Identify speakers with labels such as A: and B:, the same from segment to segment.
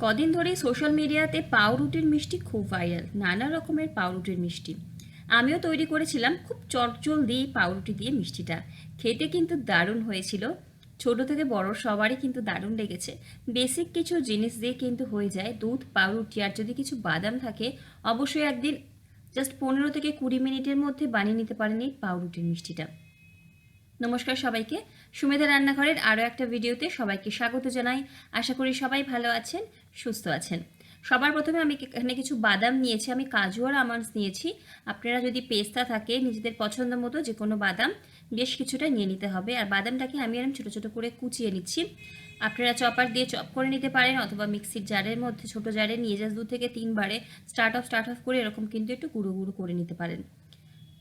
A: কদিন ধরেই সোশ্যাল মিডিয়াতে পাউরুটির মিষ্টি খুব ভাইরাল, নানা রকমের পাউরুটির মিষ্টি। আমিও তৈরি করেছিলাম খুব চটজলদি পাউরুটি দিয়ে মিষ্টিটা। খেতে কিন্তু দারুণ হয়েছিল। ছোট থেকে বড় সবারই কিন্তু দারুণ লেগেছে। বেসিক কিছু জিনিস দিয়ে কিন্তু হয়ে যায় দুধ, পাউরুটি আর যদি কিছু বাদাম থাকে, অবশ্যই একদিন জাস্ট 15 থেকে 20 মিনিটের মধ্যে বানিয়ে নিতে পারেন এই পাউরুটির মিষ্টিটা। নমস্কার সবাইকে, সুমেধা রান্নাঘরের আরও একটা ভিডিওতে সবাইকে স্বাগত জানাই। আশা করি সবাই ভালো আছেন, সুস্থ আছেন। সবার প্রথমে আমি এখানে কিছু বাদাম নিয়েছি, আমি কাজু আর আমন্ডস নিয়েছি। আপনারা যদি পেস্তা থাকে নিজেদের পছন্দ মতো যে কোনো বাদাম বেশ কিছুটা নিয়ে নিতে হবে। আর বাদামটাকে আমি এরকম ছোটো ছোটো করে কুচিয়ে নিচ্ছি। আপনারা চপার দিয়ে চপ করে নিতে পারেন, অথবা মিক্সির জারের মধ্যে ছোটো জারে নিয়ে জাস্ট 2 থেকে 3 বারে স্টার্ট অফ করে এরকম কিন্তু একটু গুঁড়ো গুঁড়ো করে নিতে পারেন।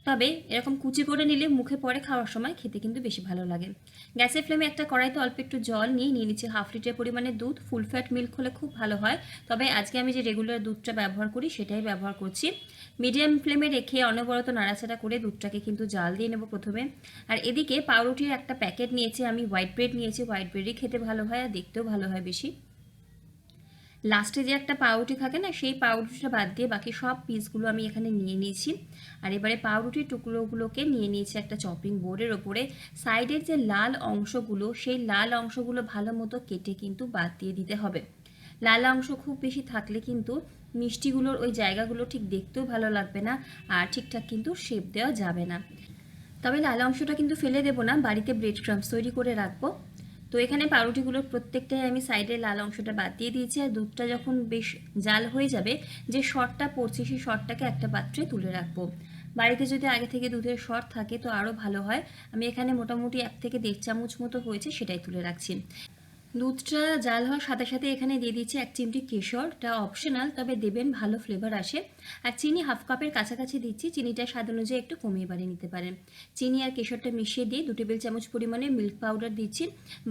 A: তবে এরকম কুচি করে নিলে মুখে পরে খাওয়ার সময় খেতে কিন্তু বেশি ভালো লাগে। গ্যাসের ফ্লেমে একটা কড়াইতে অল্প একটু জল নিয়ে নিচ্ছি 1/2 লিটার পরিমাণে দুধ। ফুল ফ্যাট মিল্ক হলে খুব ভালো হয়, তবে আজকে আমি যে রেগুলার দুধটা ব্যবহার করি সেটাই ব্যবহার করছি। মিডিয়াম ফ্লেমে রেখে অনবরত নাড়াচাড়া করে দুধটাকে কিন্তু জাল দিয়ে নেব প্রথমে। আর এদিকে পাউরুটির একটা প্যাকেট নিয়েছি আমি, হোয়াইট ব্রেড নিয়েছি। হোয়াইট ব্রেডই খেতে ভালো হয় আর দেখতেও ভালো হয় বেশি। লাস্টে যে একটা পাউরুটি থাকে না, সেই পাউরুটিটা বাদ দিয়ে বাকি সব পিসগুলো আমি এখানে নিয়ে নিয়েছি। আর এবারে পাউরুটির টুকরোগুলোকে নিয়ে নিয়েছি একটা চপিং বোর্ডের ওপরে। সাইডের যে লাল অংশগুলো, সেই লাল অংশগুলো ভালো মতো কেটে কিন্তু বাদ দিয়ে দিতে হবে। লাল অংশ খুব বেশি থাকলে কিন্তু মিষ্টিগুলোর ওই জায়গাগুলো ঠিক দেখতেও ভালো লাগবে না, আর ঠিকঠাক কিন্তু শেপ দেওয়া যাবে না। তবে লাল অংশটা কিন্তু ফেলে দেবো না, বাড়িতে ব্রেড ক্রাম্বস তৈরি করে রাখবো। তো এখানে পাউরুটিগুলোর প্রত্যেকটাই আমি সাইডে লাল অংশটা বাদ দিয়ে দিয়েছি। আর দুধটা যখন বেশ জাল হয়ে যাবে, যে শর্টটা পড়ছে সেই শর্টটাকে একটা পাত্রে তুলে রাখবো। বাড়িতে যদি আগে থেকে দুধের শর্ট থাকে তো আরও ভালো হয়। আমি এখানে মোটামুটি 1 থেকে 1.5 চামচ মতো হয়েছে, সেটাই তুলে রাখছি। দুধটা জাল হওয়ার সাথে সাথে এখানে দিয়ে দিচ্ছি 1 চিমটি কেশর। এটা অপশনাল, তবে দেবেন, ভালো ফ্লেভার আসে। আর চিনি 1/2 কাপের কাছাকাছি দিচ্ছি। চিনিটা স্বাদ অনুযায়ী একটু কমিয়ে বাড়িয়ে নিতে পারেন। চিনি আর কেশরটা মিশিয়ে দিয়ে 2 টেবিল চামচ পরিমাণে মিল্ক পাউডার দিচ্ছি।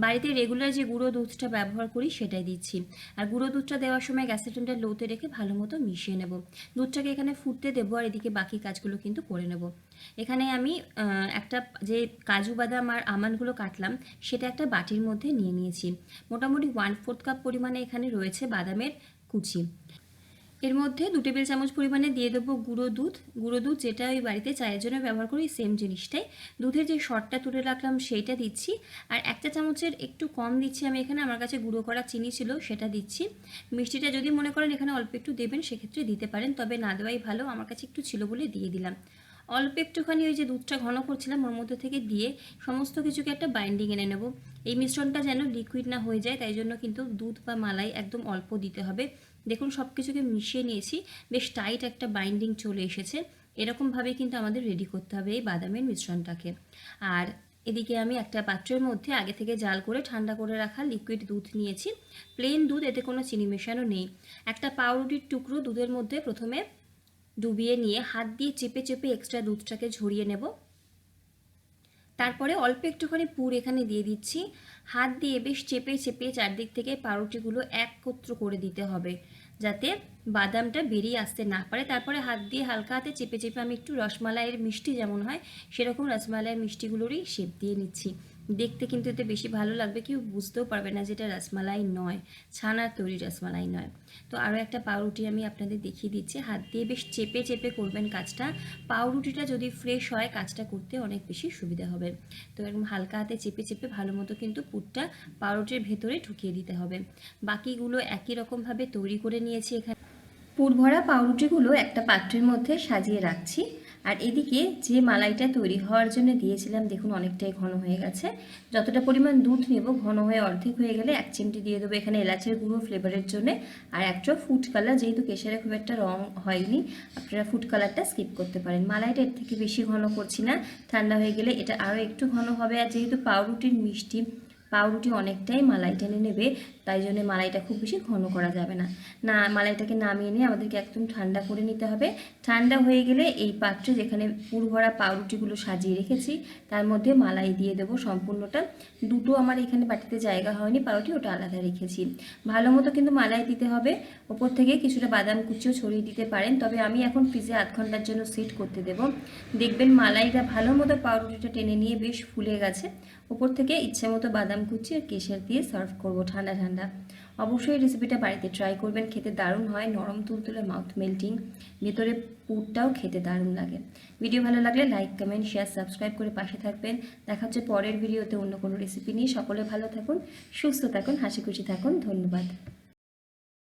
A: বাড়িতে রেগুলার যে গুঁড়ো দুধটা ব্যবহার করি সেটাই দিচ্ছি। আর গুঁড়ো দুধটা দেওয়ার সময় গ্যাসের ফ্লেমটা লোতে রেখে ভালো মতো মিশিয়ে নেব। দুধটাকে এখানে ফুটতে দেবো, আর এদিকে বাকি কাজগুলো কিন্তু করে নেব। এখানে আমি একটা যে কাজু বাদাম আর আমন্ডগুলো কাটলাম সেটা একটা বাটির মধ্যে নিয়ে নিয়েছি। মোটামুটি 1/4 কাপ পরিমাণে এখানে রয়েছে বাদামের কুচি। এর মধ্যে 2 টেবিল চামচ পরিমাণে দিয়ে দেবো গুঁড়ো দুধ। গুঁড়ো দুধ যেটা ওই বাড়িতে চায়ের জন্য ব্যবহার করি, সেম জিনিসটাই। দুধের যে শর্টটা তুলে রাখলাম সেইটা দিচ্ছি। আর 1 চা চামচের একটু কম দিচ্ছি আমি এখানে, আমার কাছে গুঁড়ো করা চিনি ছিল সেটা দিচ্ছি। মিষ্টিটা যদি মনে করেন এখানে অল্প একটু দেবেন সেক্ষেত্রে দিতে পারেন, তবে না দেওয়াই ভালো। আমার কাছে একটু ছিল বলে দিয়ে দিলাম। অল্প একটুখানি ওই যে দুধটা ঘন করছিলাম ওর মধ্যে থেকে দিয়ে সমস্ত কিছুকে একটা বাইন্ডিং এনে নেব। এই মিশ্রণটা যেন লিকুইড না হয়ে যায়, তাই জন্য কিন্তু দুধ বা মালাই একদম অল্প দিতে হবে। দেখুন সব কিছুকে মিশিয়ে নিয়েছি, বেশ টাইট একটা বাইন্ডিং চলে এসেছে। এরকমভাবে কিন্তু আমাদের রেডি করতে হবে এই বাদামের মিশ্রণটাকে। আর এদিকে আমি একটা পাত্রের মধ্যে আগে থেকে জাল করে ঠান্ডা করে রাখা লিকুইড দুধ নিয়েছি। প্লেন দুধ, এতে কোনো চিনি মেশানো নেই। একটা পাউরুটির টুকরো দুধের মধ্যে প্রথমে ডুবিয়ে নিয়ে হাত দিয়ে চেপে চেপে এক্সট্রা দুধটাকে ঝরিয়ে নেব। তারপরে অল্প একটুখানি পুর এখানে দিয়ে দিচ্ছি। হাত দিয়ে বেশ চেপে চেপে চারদিক থেকে পাউরুটিগুলো একত্র করে দিতে হবে, যাতে বাদামটা বেরিয়ে আসতে না পারে। তারপরে হাত দিয়ে হালকা হাতে চেপে চেপে আমি একটু রসমালাইয়ের মিষ্টি যেমন হয় সেরকম রসমালাইয়ের মিষ্টিগুলোরই শেপ দিয়ে নিচ্ছি। দেখতে কিন্তু এতে বেশি ভালো লাগবে, কেউ বুঝতেও পারবে না যে এটা রসমালাই নয়, ছানার তৈরি রসমালাই নয়। তো আরও একটা পাউরুটি আমি আপনাদের দেখিয়ে দিচ্ছি। হাত দিয়ে বেশ চেপে চেপে করবেন কাজটা। পাউরুটিটা যদি ফ্রেশ হয় কাজটা করতে অনেক বেশি সুবিধা হবে। তো এরকম হালকা হাতে চেপে চেপে ভালো মতো কিন্তু পুরটা পাউরুটির ভেতরে ঢুকিয়ে দিতে হবে। বাকিগুলো একই রকমভাবে তৈরি করে নিয়েছি। এখানে পুর ভরা পাউরুটিগুলো একটা পাত্রের মধ্যে সাজিয়ে রাখছি। আর এদিকে যে মালাইটা তৈরি হওয়ার জন্য দিয়েছিলাম, দেখুন অনেকটাই ঘন হয়ে গেছে। যতটা পরিমাণ দুধ নেব, ঘন হয়ে অর্ধেক হয়ে গেলে 1 চিমটি দিয়ে দেবো এখানে এলাচের গুঁড়ো ফ্লেভারের জন্য। আর একটা ফুড কালার, যেহেতু কেশারে খুব একটা রং হয়নি, আপনারা ফুড কালারটা স্কিপ করতে পারেন। মালাইটা এর থেকে বেশি ঘন করছি না, ঠান্ডা হয়ে গেলে এটা আরও একটু ঘন হবে। আর যেহেতু পাউরুটির মিষ্টি, পাউরুটি অনেকটাই মালাই টেনে নেবে, তাই জন্য মালাইটা খুব বেশি ঘন করা যাবে না। মালাইটাকে নামিয়ে নিয়ে আমাদেরকে একদম ঠান্ডা করে নিতে হবে। ঠান্ডা হয়ে গেলে এই পাত্রে যেখানে পুর ভরা পাউরুটিগুলো সাজিয়ে রেখেছি তার মধ্যে মালাই দিয়ে দেবো সম্পূর্ণটা। দুটো আমার এখানে বাটিতে জায়গা হয়নি পাউরুটি, ওটা আলাদা রেখেছি। ভালো মতো কিন্তু মালাই দিতে হবে। ওপর থেকে কিছুটা বাদাম কুচিও ছড়িয়ে দিতে পারেন, তবে আমি এখন ফ্রিজে 1/2 ঘন্টার জন্য সেট করতে দেব। দেখবেন মালাইটা ভালো মতো পাউরুটিটা টেনে নিয়ে বেশ ফুলে গেছে। ওপর থেকে ইচ্ছে মতো বাদাম কুচি আর কেশর দিয়ে সার্ভ করব ঠান্ডা ঠান্ডা। অবশ্যই এই রেসিপিটা বাড়িতে ট্রাই করবেন, খেতে দারুণ হয়, নরম তুলতুলে, মাউথ মেল্টিং, ভেতরে পুরটাও খেতে দারুণ লাগে। ভিডিও ভালো লাগলে লাইক, কমেন্ট, শেয়ার, সাবস্ক্রাইব করে পাশে থাকবেন। দেখা হচ্ছে পরের ভিডিওতে অন্য কোনো রেসিপি নিয়ে। সকলে ভালো থাকুন, সুস্থ থাকুন, হাসি খুশি থাকুন। ধন্যবাদ।